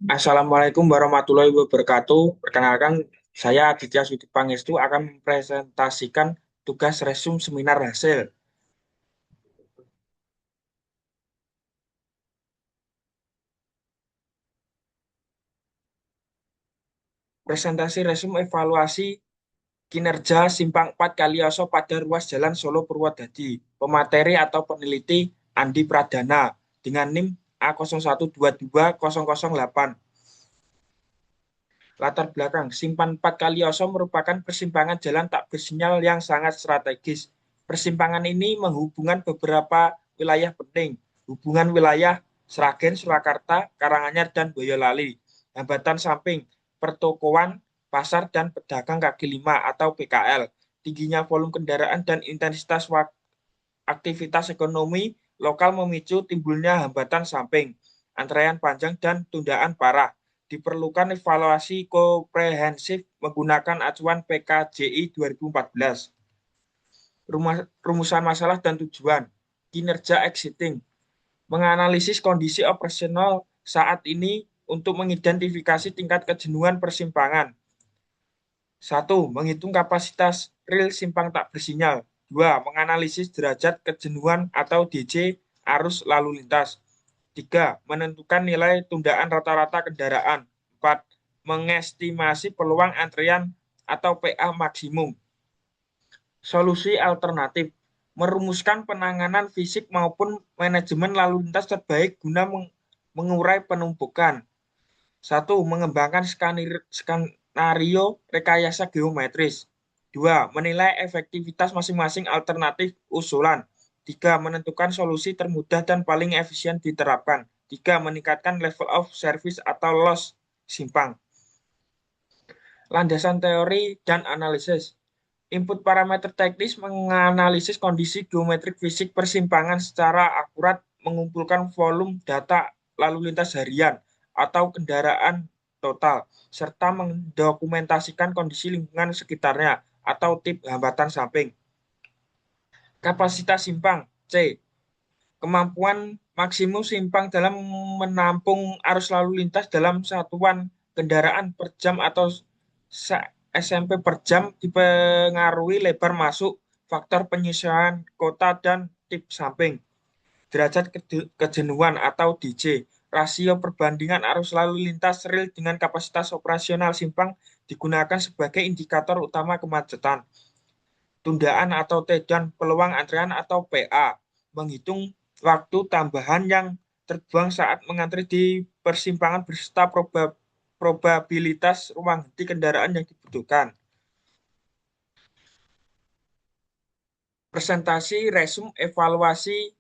Assalamualaikum warahmatullahi wabarakatuh. Perkenalkan, saya Aditya Sudi Pangestu akan mempresentasikan tugas resum seminar hasil. Presentasi resum evaluasi kinerja Simpang 4 Kalioso pada ruas Jalan Solo Purwodadi. Pemateri atau peneliti Andi Pradana dengan NIM A01220008. Latar belakang, Simpang 4 Kalioso merupakan persimpangan jalan tak bersinyal yang sangat strategis. Persimpangan ini menghubungkan beberapa wilayah penting, hubungan wilayah Sragen, Surakarta, Karanganyar, dan Boyolali. Hambatan samping, pertokoan, pasar, dan pedagang kaki lima atau PKL. Tingginya volume kendaraan dan intensitas aktivitas ekonomi lokal memicu timbulnya hambatan samping, antrean panjang, dan tundaan parah. Diperlukan evaluasi komprehensif menggunakan acuan PKJI 2014. Rumusan masalah dan tujuan. Kinerja exiting. Menganalisis kondisi operasional saat ini untuk mengidentifikasi tingkat kejenuhan persimpangan. Satu, menghitung kapasitas rel simpang tak bersinyal. Dua, menganalisis derajat kejenuhan atau DC arus lalu lintas. Tiga, menentukan nilai tundaan rata-rata kendaraan. Empat, mengestimasi peluang antrian atau PA maksimum. Solusi alternatif, merumuskan penanganan fisik maupun manajemen lalu lintas terbaik guna mengurai penumpukan. Satu, mengembangkan skenario rekayasa geometris. Dua, menilai efektivitas masing-masing alternatif usulan. Tiga, menentukan solusi termudah dan paling efisien diterapkan. Tiga, meningkatkan level of service atau loss simpang. Landasan teori dan analisis. Input parameter teknis menganalisis kondisi geometrik fisik persimpangan secara akurat, mengumpulkan volume data lalu lintas harian atau kendaraan total, serta mendokumentasikan kondisi lingkungan sekitarnya atau tip hambatan samping. Kapasitas simpang, C. Kemampuan maksimum simpang dalam menampung arus lalu lintas dalam satuan kendaraan per jam atau SMP per jam dipengaruhi lebar masuk, faktor penyesuaian kota, dan tip samping. Derajat kejenuhan atau DC, rasio perbandingan arus lalu lintas rel dengan kapasitas operasional simpang digunakan sebagai indikator utama kemacetan. Tundaan atau T dan peluang antrean atau PA, menghitung waktu tambahan yang terbuang saat mengantri di persimpangan beserta probabilitas ruang henti kendaraan yang dibutuhkan. Presentasi resum evaluasi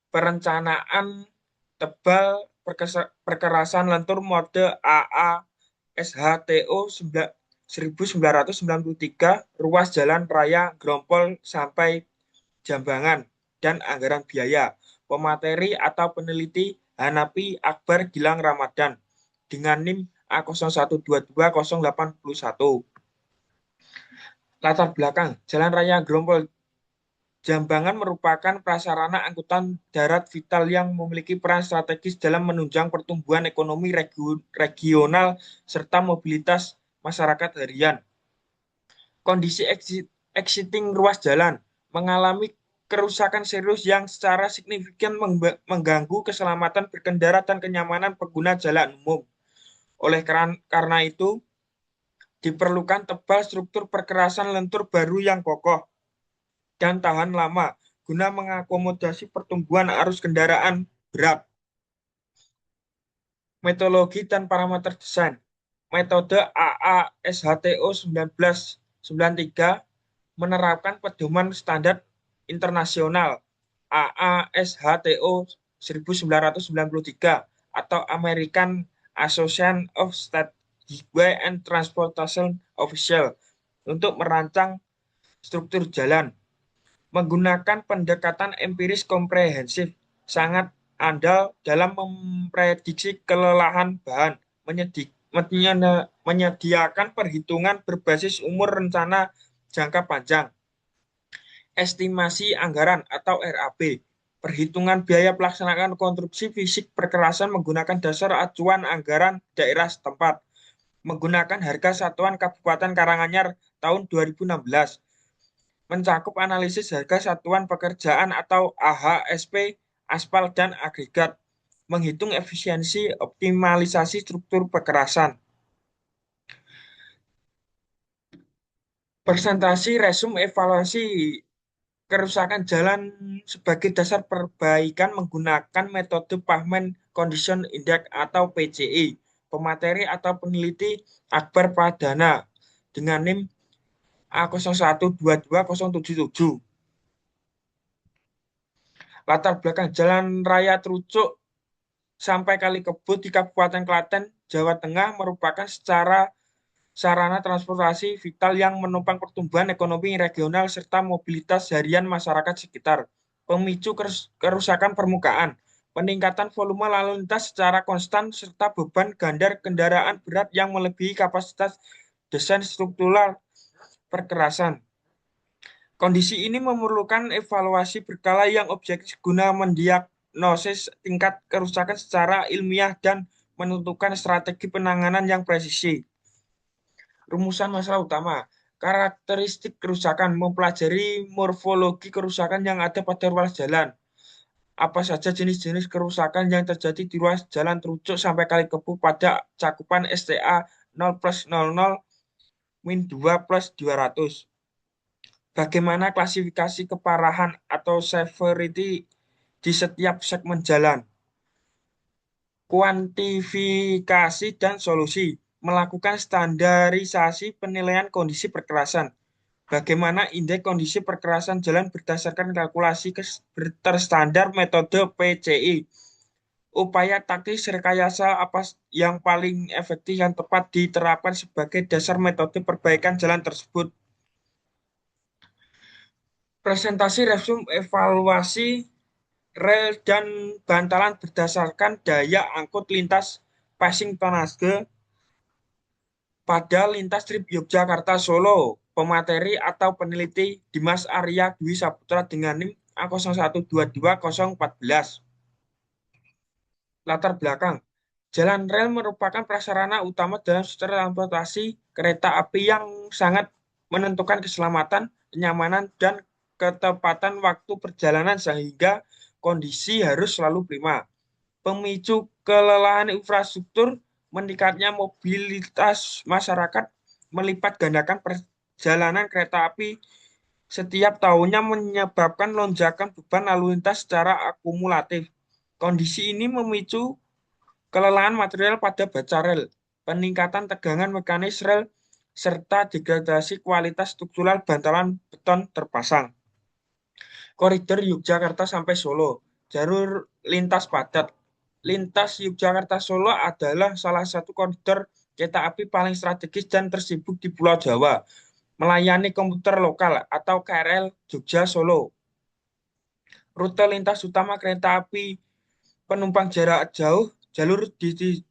perencanaan tebal perkerasan lentur mode AA SHTO 1993 ruas jalan raya Grompol sampai Jambangan dan anggaran biaya. Pemateri atau peneliti Hanapi Akbar Gilang Ramadan dengan NIM A01220081. Latar belakang, Jalan Raya Grompol Jambangan merupakan prasarana angkutan darat vital yang memiliki peran strategis dalam menunjang pertumbuhan ekonomi regional serta mobilitas masyarakat harian. Kondisi exiting ruas jalan mengalami kerusakan serius yang secara signifikan mengganggu keselamatan berkendara dan kenyamanan pengguna jalan umum. Oleh karena itu, diperlukan tebal struktur perkerasan lentur baru yang kokoh dan tahan lama guna mengakomodasi pertumbuhan arus kendaraan berat. Metodologi dan parameter desain. Metode AASHTO 1993 menerapkan pedoman standar internasional AASHTO 1993 atau American Association of State Highway and Transportation Official untuk merancang struktur jalan. Menggunakan pendekatan empiris komprehensif, sangat andal dalam memprediksi kelelahan bahan, menyediakan perhitungan berbasis umur rencana jangka panjang, estimasi anggaran atau RAP, Perhitungan biaya pelaksanaan konstruksi fisik perkerasan menggunakan dasar acuan anggaran daerah setempat. Menggunakan harga satuan Kabupaten Karanganyar tahun 2016. Mencakup analisis harga satuan pekerjaan atau AHSP, aspal, dan agregat. Menghitung efisiensi optimalisasi struktur perkerasan. Presentasi resum evaluasi kerusakan jalan sebagai dasar perbaikan menggunakan metode Pavement Condition Index atau PCI. Pemateri atau peneliti Akbar Pradana dengan NIM A01220077. Latar belakang Jalan Raya Trucuk sampai Kali Kebut di Kabupaten Klaten, Jawa Tengah merupakan sarana transportasi vital yang menopang pertumbuhan ekonomi regional serta mobilitas harian masyarakat sekitar. Pemicu kerusakan permukaan, peningkatan volume lalu lintas secara konstan serta beban gandar kendaraan berat yang melebihi kapasitas desain struktural perkerasan. Kondisi ini memerlukan evaluasi berkala yang objektif guna mendiagnosis tingkat kerusakan secara ilmiah dan menentukan strategi penanganan yang presisi. Rumusan masalah utama. Karakteristik kerusakan mempelajari morfologi kerusakan yang ada pada ruas jalan. Apa saja jenis-jenis kerusakan yang terjadi di ruas jalan Trucuk sampai Kali Kebun pada cakupan STA 0+00 -2 +200. Bagaimana klasifikasi keparahan atau severity di setiap segmen jalan. Kuantifikasi dan solusi. Melakukan standarisasi penilaian kondisi perkerasan. Bagaimana indeks kondisi perkerasan jalan berdasarkan kalkulasi terstandar metode PCI. Upaya taktis rekayasa apa yang paling efektif yang tepat diterapkan sebagai dasar metode perbaikan jalan tersebut. Presentasi resum evaluasi rel dan bantalan berdasarkan daya angkut lintas passing tonnage pada lintas trip Yogyakarta-Solo. Pemateri atau peneliti Dimas Arya Dwi Saputra dengan NIM A01220014. Latar belakang. Jalan rel merupakan prasarana utama dalam transportasi kereta api yang sangat menentukan keselamatan, kenyamanan, dan ketepatan waktu perjalanan sehingga kondisi harus selalu prima. Pemicu kelelahan infrastruktur, meningkatnya mobilitas masyarakat, melipat gandakan perjalanan kereta api setiap tahunnya menyebabkan lonjakan beban lalu lintas secara akumulatif. Kondisi ini memicu kelelahan material pada baja rel, peningkatan tegangan mekanis rel, serta degradasi kualitas struktural bantalan beton terpasang. Koridor Yogyakarta sampai Solo, jalur lintas padat. Lintas Yogyakarta-Solo adalah salah satu koridor kereta api paling strategis dan tersibuk di Pulau Jawa, melayani komuter lokal atau KRL Jogja-Solo. Rute lintas utama kereta api penumpang jarak jauh, jalur di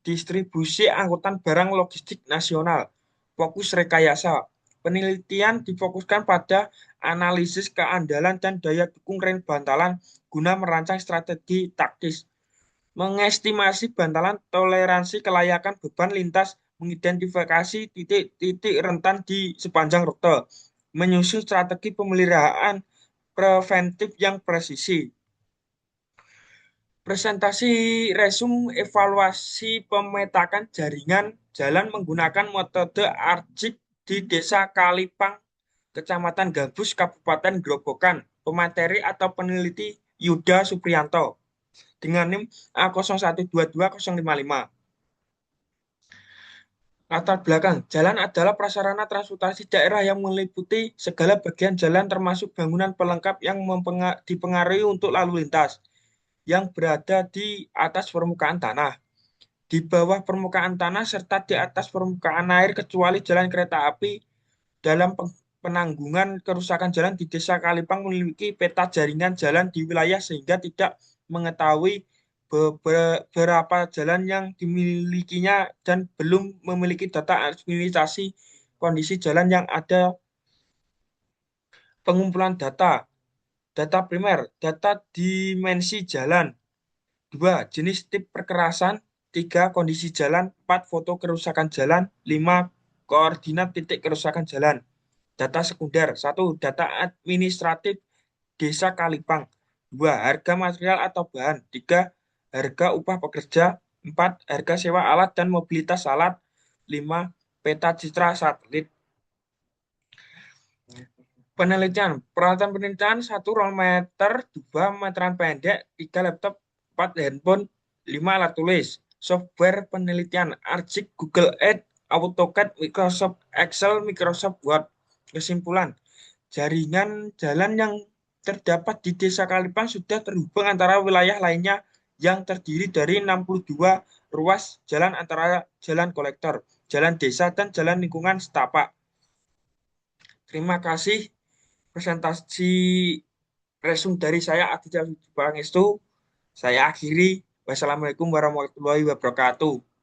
distribusi angkutan barang logistik nasional. Fokus rekayasa. Penelitian difokuskan pada analisis keandalan dan daya dukung rel bantalan guna merancang strategi taktis. Mengestimasi bantalan toleransi kelayakan beban lintas, mengidentifikasi titik-titik rentan di sepanjang rute, menyusun strategi pemeliharaan preventif yang presisi. Presentasi resum evaluasi pemetakan jaringan jalan menggunakan metode ARJIK di Desa Kalipang, Kecamatan Gabus, Kabupaten Grobogan. Pemateri atau peneliti Yuda Supriyanto dengan NIM A01220055. Latar belakang, jalan adalah prasarana transportasi daerah yang meliputi segala bagian jalan termasuk bangunan pelengkap yang dipengaruhi untuk lalu lintas yang berada di atas permukaan tanah, di bawah permukaan tanah, serta di atas permukaan air kecuali jalan kereta api. Dalam penanggungan kerusakan jalan di Desa Kalipang memiliki peta jaringan jalan di wilayah sehingga tidak mengetahui beberapa jalan yang dimilikinya dan belum memiliki data administrasi kondisi jalan yang ada pengumpulan data. Data primer, data dimensi jalan. 2. Jenis tip perkerasan. 3. Kondisi jalan. 4. Foto kerusakan jalan. 5. Koordinat titik kerusakan jalan. Data sekunder. 1. Data administratif Desa Kalipang. 2. Harga material atau bahan. 3. Harga upah pekerja. 4. Harga sewa alat dan mobilitas alat. 5. Peta citra satelit. Penelitian. Peralatan penelitian 1. Rollmeter. 2. Meteran pendek. 3. Laptop. 4. Handphone. 5. Alat tulis. Software penelitian. ARGIS, Google Earth, AutoCAD, Microsoft Excel, Microsoft Word. Kesimpulan. Jaringan jalan yang terdapat di Desa Kalipang sudah terhubung antara wilayah lainnya yang terdiri dari 62 ruas jalan antara jalan kolektor, jalan desa, dan jalan lingkungan setapak. Terima kasih presentasi resume dari saya Aditya Pangestu. Saya akhiri. Wassalamualaikum warahmatullahi wabarakatuh.